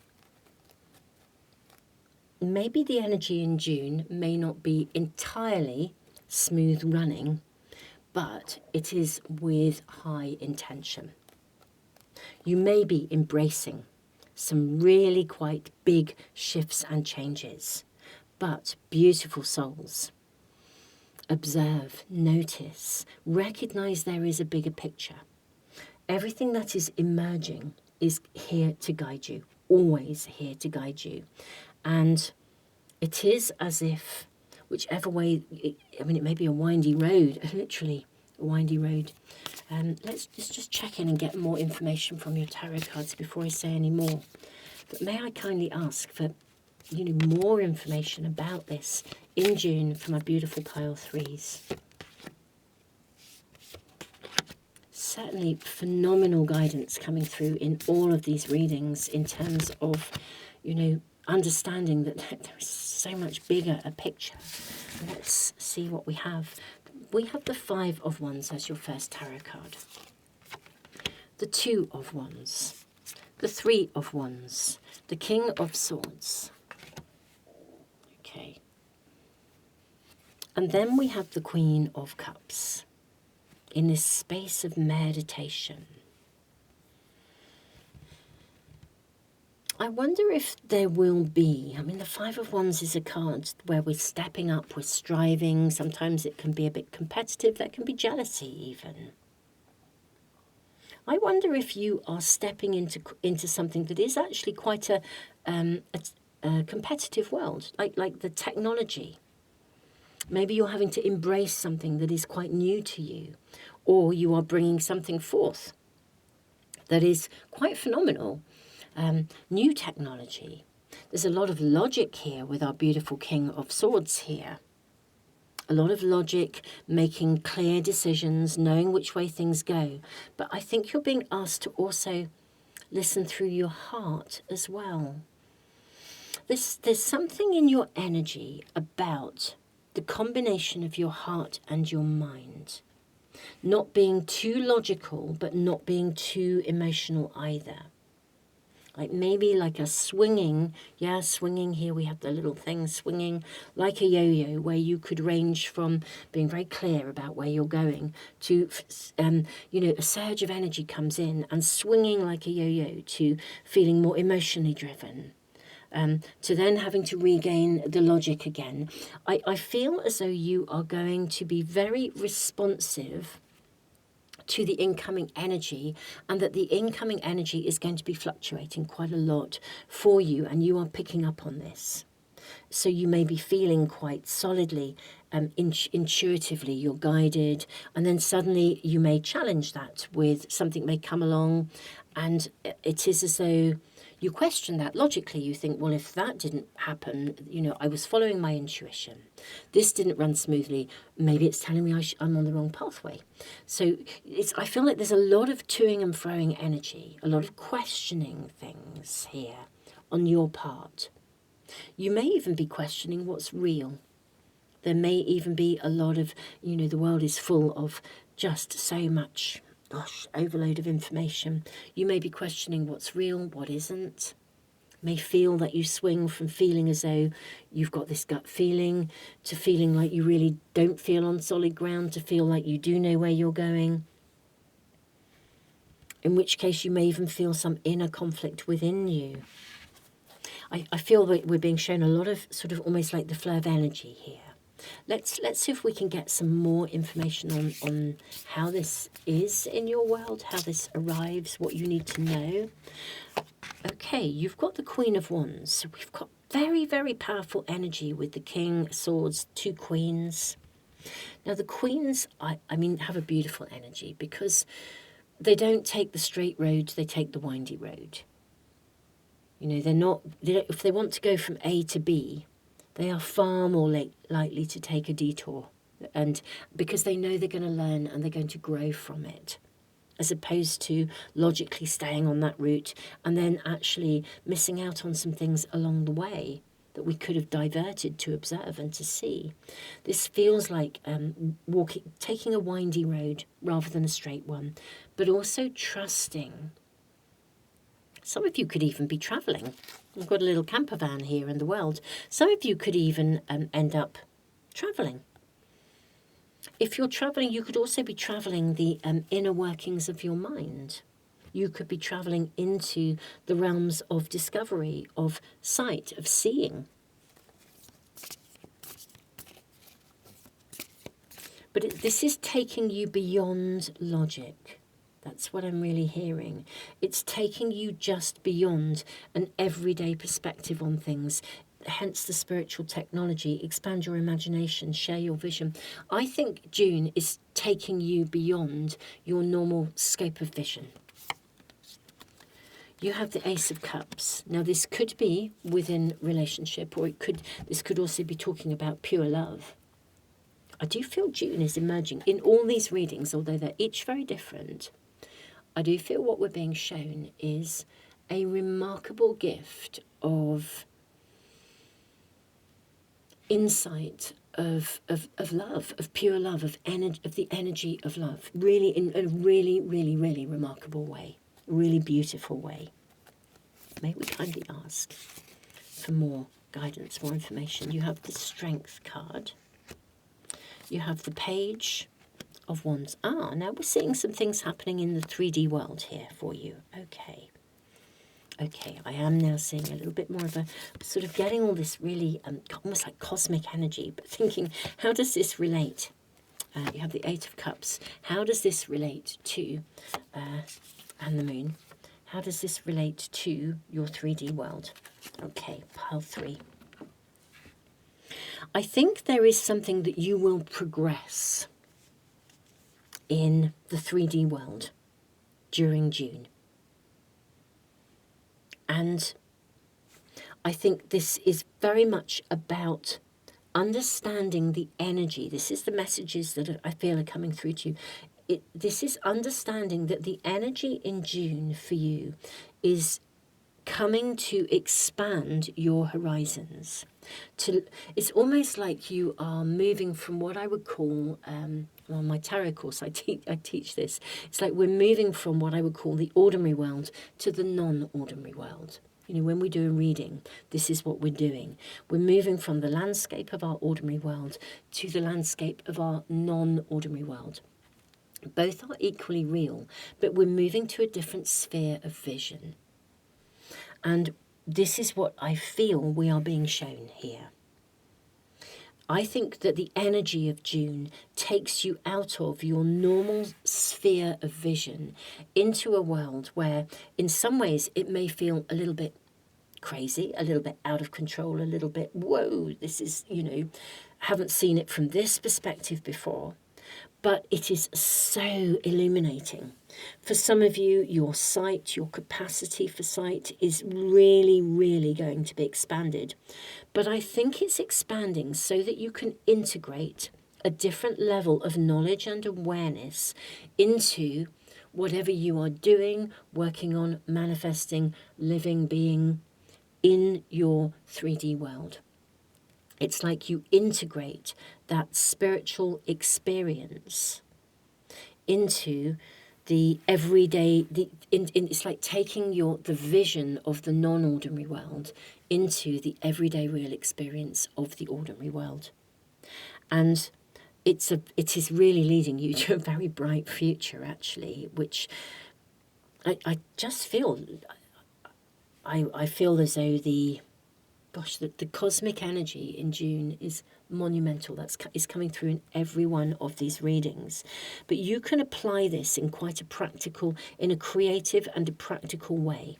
maybe the energy in June may not be entirely smooth running, but it is with high intention. You may be embracing some really quite big shifts and changes, but beautiful souls. Observe, notice, recognize there is a bigger picture. Everything that is emerging is here to guide you, always here to guide you. And it is as if, whichever way, it may be a windy road, literally a windy road. Let's just check in and get more information from your tarot cards before I say any more. But may I kindly ask for more information about this in June for my beautiful pile threes. Certainly phenomenal guidance coming through in all of these readings in terms of, understanding that there is so much bigger a picture. Let's see what we have. We have the 5 of Wands as your first tarot card. The 2 of Wands. The 3 of Wands. The King of Swords. Okay. And then we have the Queen of Cups. in this space of meditation. I wonder if there will be, I mean, the Five of Wands is a card where we're stepping up, we're striving. Sometimes it can be a bit competitive. There can be jealousy even. I wonder if you are stepping into something that is actually quite a competitive world, like the technology. Maybe you're having to embrace something that is quite new to you, or you are bringing something forth that is quite phenomenal. New technology. There's a lot of logic here with our beautiful King of Swords here. A lot of logic, making clear decisions, knowing which way things go. But I think you're being asked to also listen through your heart as well. There's something in your energy about the combination of your heart and your mind. Not being too logical, but not being too emotional either. Like maybe like a swinging, swinging here we have the little thing swinging like a yo-yo, where you could range from being very clear about where you're going to, a surge of energy comes in and swinging like a yo-yo to feeling more emotionally driven. To then having to regain the logic again. I feel as though you are going to be very responsive to the incoming energy, and that the incoming energy is going to be fluctuating quite a lot for you, and you are picking up on this. So you may be feeling quite solidly, intuitively, you're guided, and then suddenly you may challenge that with something may come along, and it is as though you question that logically. You think, well, if that didn't happen, I was following my intuition. This didn't run smoothly. Maybe it's telling me I'm on the wrong pathway. So I feel like there's a lot of toing and froing energy, a lot of questioning things here on your part. You may even be questioning what's real. There may even be a lot of, the world is full of just so much overload of information. You may be questioning what's real, what isn't. May feel that you swing from feeling as though you've got this gut feeling to feeling like you really don't feel on solid ground, to feel like you do know where you're going. In which case you may even feel some inner conflict within you. I feel that we're being shown a lot of sort of almost like the flow of energy here. Let's see if we can get some more information on how this is in your world, how this arrives, what you need to know. Okay, you've got the Queen of Wands. So we've got very, very powerful energy with the King of Swords, two Queens. Now the Queens, I mean, have a beautiful energy because they don't take the straight road, they take the windy road. If they want to go from A to B, they are far more likely to take a detour, and because they know they're going to learn and they're going to grow from it, as opposed to logically staying on that route and then actually missing out on some things along the way that we could have diverted to observe and to see. This feels like taking a windy road rather than a straight one, but also trusting. Some of you could even be travelling. We've got a little camper van here in the world. Some of you could even end up travelling. If you're travelling, you could also be travelling the inner workings of your mind. You could be travelling into the realms of discovery, of sight, of seeing. But this is taking you beyond logic. That's what I'm really hearing. It's taking you just beyond an everyday perspective on things. Hence the spiritual technology. Expand your imagination, share your vision. I think June is taking you beyond your normal scope of vision. You have the Ace of Cups. Now this could be within relationship, or this could also be talking about pure love. I do feel June is emerging in all these readings, although they're each very different. I do feel what we're being shown is a remarkable gift of insight, of love, of pure love, of the energy of love, really in a really, really, really remarkable way, really beautiful way. May we kindly ask for more guidance, more information. You have the Strength card. You have the Page of Wands. Now we're seeing some things happening in the 3D world here for you. Okay, I am now seeing a little bit more of a sort of getting all this really almost like cosmic energy, but thinking, how does this relate? You have the Eight of Cups. How does this relate to, and the Moon, how does this relate to your 3D world? Okay, pile 3. I think there is something that you will progress in the 3D world during June. And I think this is very much about understanding the energy. This is the messages that I feel are coming through to you. This is understanding that the energy in June for you is coming to expand your horizons. It's almost like you are moving from what I would call, well, my tarot course, I teach this. It's like we're moving from what I would call the ordinary world to the non-ordinary world. You know, when we do a reading, this is what we're doing. We're moving from the landscape of our ordinary world to the landscape of our non-ordinary world. Both are equally real, but we're moving to a different sphere of vision. And this is what I feel we are being shown here. I think that the energy of June takes you out of your normal sphere of vision into a world where in some ways it may feel a little bit crazy, a little bit out of control, a little bit, whoa, this is, you know, haven't seen it from this perspective before. But it is so illuminating. For some of you, your sight, your capacity for sight is really, really going to be expanded. But I think it's expanding so that you can integrate a different level of knowledge and awareness into whatever you are doing, working on, manifesting, living, being in your 3D world. It's like you integrate that spiritual experience into the everyday. It's like taking the vision of the non-ordinary world into the everyday real experience of the ordinary world, and it is really leading you to a very bright future, actually, which I just feel. I feel as though the cosmic energy in June is monumental. Is coming through in every one of these readings. But you can apply this in quite a practical, in a creative and a practical way.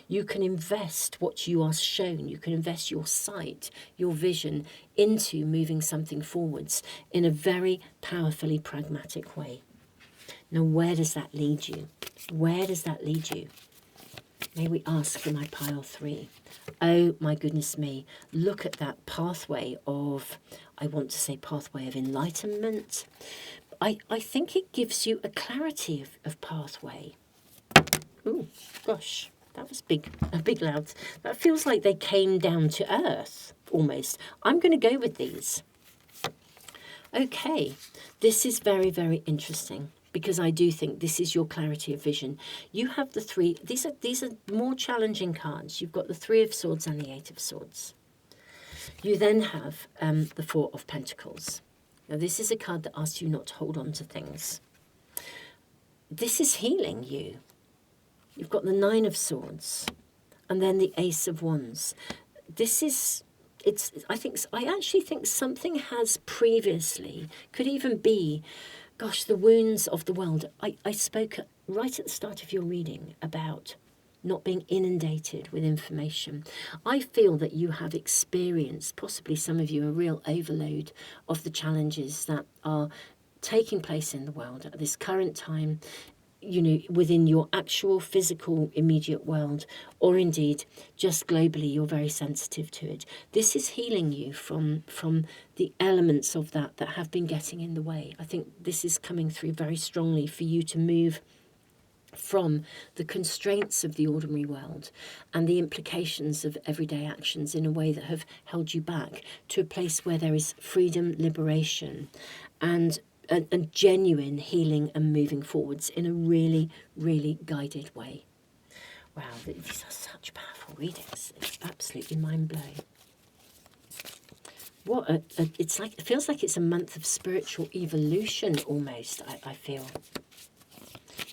You can invest what you are shown. You can invest your sight, your vision into moving something forwards in a very powerfully pragmatic way. Now, where does that lead you? Where does that lead you? May we ask for my pile 3. Oh my goodness me, look at that pathway of, I want to say pathway of enlightenment. I think it gives you a clarity of pathway. Oh gosh, that was a big loud. That feels like they came down to earth almost. I'm going to go with these. Okay, this is very, very interesting. Because I do think this is your clarity of vision. You have the 3. These are more challenging cards. You've got the 3 of Swords and the 8 of Swords. You then have the 4 of Pentacles. Now, this is a card that asks you not to hold on to things. This is healing you. You've got the 9 of Swords, and then the Ace of Wands. This is. I actually think something has previously, could even be. Gosh, the wounds of the world. I spoke right at the start of your reading about not being inundated with information. I feel that you have experienced, possibly some of you, a real overload of the challenges that are taking place in the world at this current time, you know, within your actual physical immediate world, or indeed just globally, you're very sensitive to it. This is healing you from the elements of that have been getting in the way. I think this is coming through very strongly for you to move from the constraints of the ordinary world and the implications of everyday actions in a way that have held you back to a place where there is freedom, liberation, and genuine healing and moving forwards in a really, really guided way. Wow, these are such powerful readings. It's absolutely mind-blowing. it feels like it's a month of spiritual evolution almost, I feel.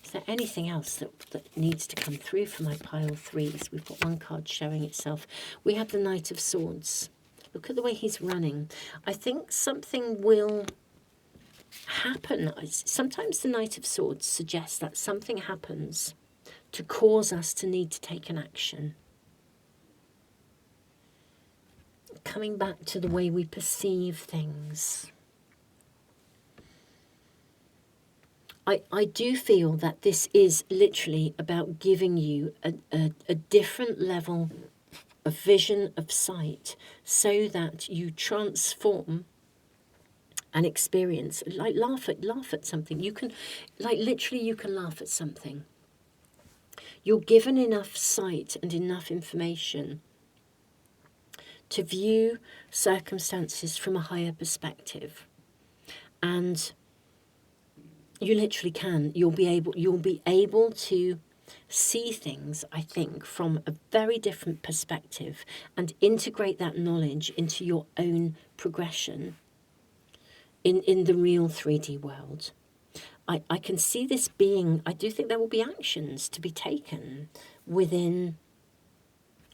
Is there anything else that needs to come through for my pile of threes? We've got one card showing itself. We have the Knight of Swords. Look at the way he's running. I think something will happen. Sometimes the Knight of Swords suggests that something happens to cause us to need to take an action. Coming back to the way we perceive things. I do feel that this is literally about giving you a different level of vision, of sight, so that you transform an experience. Like laugh at something. You can, like literally you can laugh at something. You're given enough sight and enough information to view circumstances from a higher perspective. And you literally can. You'll be able to see things, I think, from a very different perspective and integrate that knowledge into your own progression in the real 3D world. I can see this being, I do think there will be actions to be taken within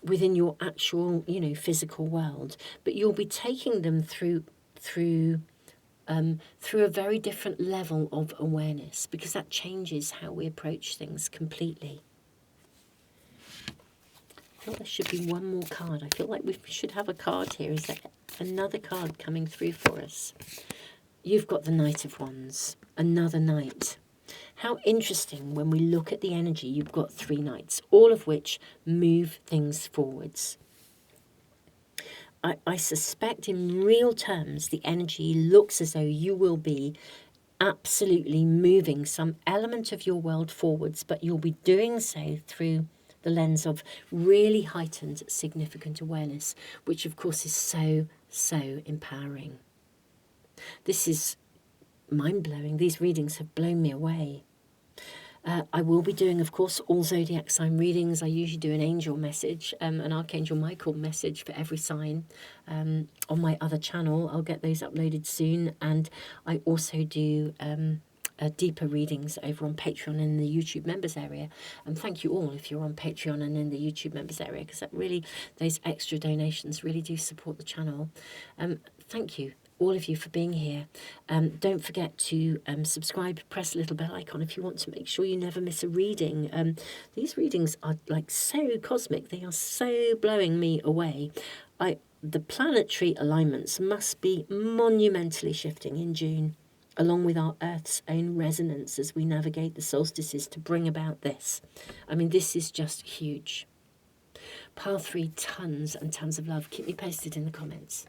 your actual, physical world, but you'll be taking them through a very different level of awareness, because that changes how we approach things completely. I feel there should be one more card. I feel like we should have a card here. Is there another card coming through for us? You've got the Knight of Wands, another knight. How interesting when we look at the energy, you've got 3 knights, all of which move things forwards. I suspect in real terms, the energy looks as though you will be absolutely moving some element of your world forwards, but you'll be doing so through the lens of really heightened significant awareness, which of course is so, so empowering. This is mind-blowing. These readings have blown me away. I will be doing, of course, all zodiac sign readings. I usually do an angel message, an Archangel Michael message for every sign on my other channel. I'll get those uploaded soon. And I also do deeper readings over on Patreon in the YouTube members area. And thank you all if you're on Patreon and in the YouTube members area, because that really, those extra donations really do support the channel. Thank you, all of you, for being here. Don't forget to subscribe, press the little bell icon if you want to make sure you never miss a reading. These readings are like so cosmic. They are so blowing me away. The planetary alignments must be monumentally shifting in June, along with our Earth's own resonance as we navigate the solstices to bring about this. I mean, this is just huge. Pile 3, tons and tons of love. Keep me posted in the comments.